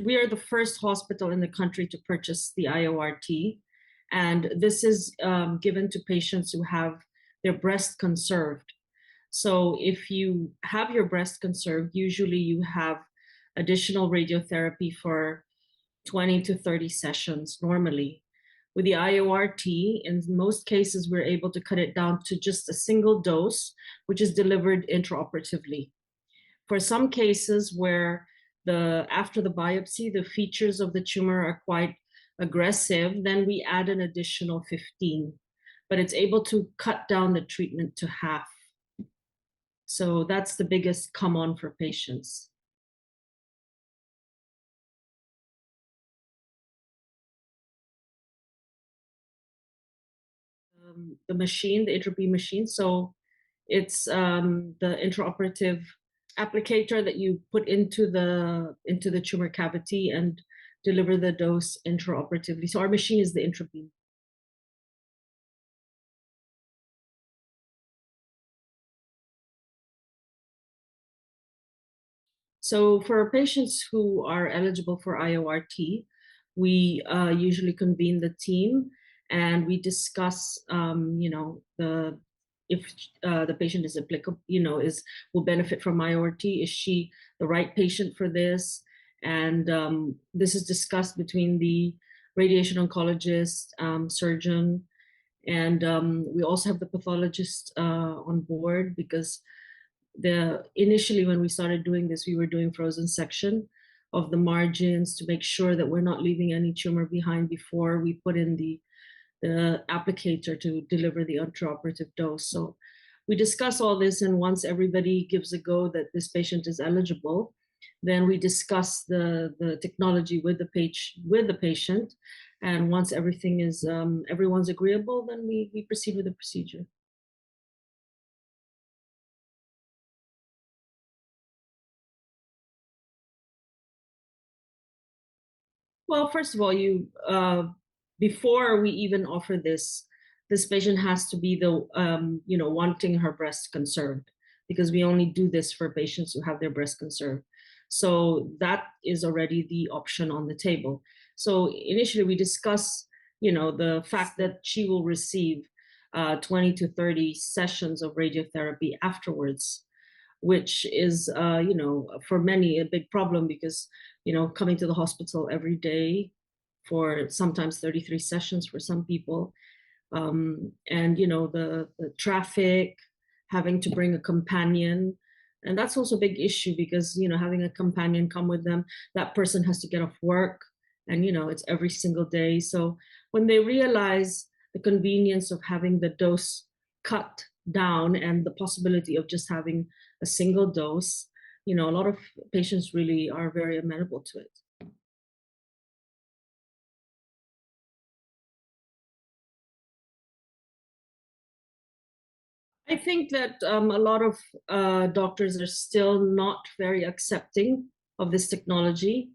we are the first hospital in the country to purchase the IORT, and this is given to patients who have their breast conserved. So if you have your breast conserved, usually you have additional radiotherapy for 20 to 30 sessions normally. With the IORT, in most cases, we're able to cut it down to just a single dose, which is delivered intraoperatively. For some cases where after the biopsy, the features of the tumor are quite aggressive, then we add an additional 15, but it's able to cut down the treatment to half. So that's the biggest come on for patients. The machine, the entropy machine. So it's the intraoperative applicator that you put into the tumor cavity and deliver the dose intraoperatively. So our machine is the entropy. So for patients who are eligible for IORT, we usually convene the team and we discuss, if the patient is applicable, will benefit from IORT. Is she the right patient for this? And this is discussed between the radiation oncologist, surgeon, and we also have the pathologist on board, because initially when we started doing this, we were doing frozen section of the margins to make sure that we're not leaving any tumor behind before we put in the applicator to deliver the intraoperative dose. So we discuss all this, and once everybody gives a go that this patient is eligible, then we discuss the technology with the patient. And once everything is everyone's agreeable, then we proceed with the procedure. Well, first of all, before we even offer this patient has to be wanting her breast conserved, because we only do this for patients who have their breast conserved. So that is already the option on the table. So initially we discuss, the fact that she will receive 20 to 30 sessions of radiotherapy afterwards, which is, for many a big problem, because, coming to the hospital every day for sometimes 33 sessions for some people. And, the traffic, having to bring a companion. And that's also a big issue, because, having a companion come with them, that person has to get off work, and, it's every single day. So when they realize the convenience of having the dose cut down and the possibility of just having a single dose, a lot of patients really are very amenable to it. I think that a lot of doctors are still not very accepting of this technology,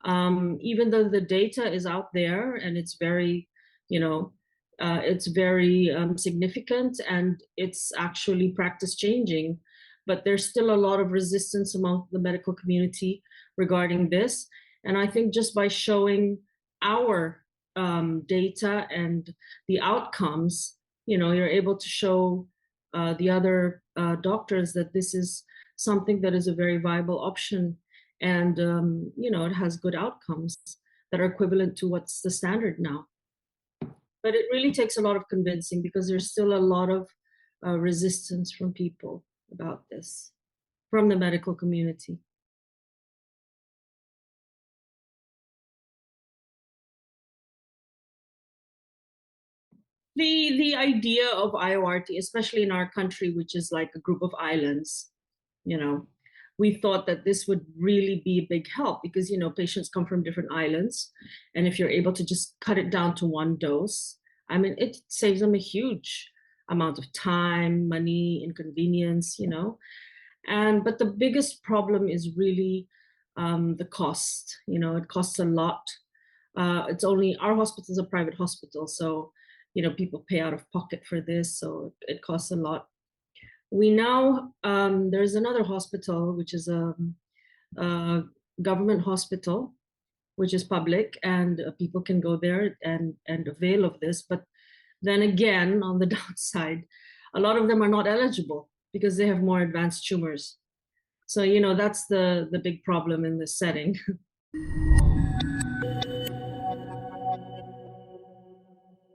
even though the data is out there and it's very, significant, and it's actually practice changing. But there's still a lot of resistance among the medical community regarding this. And I think just by showing our data and the outcomes, you're able to show the other doctors that this is something that is a very viable option, and it has good outcomes that are equivalent to what's the standard now. But it really takes a lot of convincing, because there's still a lot of resistance from people about this, from the medical community. The idea of IORT, especially in our country, which is like a group of islands, we thought that this would really be a big help, because patients come from different islands, and if you're able to just cut it down to one dose, I mean, it saves them a huge amount of time, money, inconvenience, but the biggest problem is really the cost. It costs a lot. It's only, our hospital is a private hospital, so people pay out of pocket for this, so it costs a lot. We now, there's another hospital, which is a government hospital, which is public, and people can go there and avail of this. But then again, on the downside, a lot of them are not eligible because they have more advanced tumors. So, that's the big problem in this setting.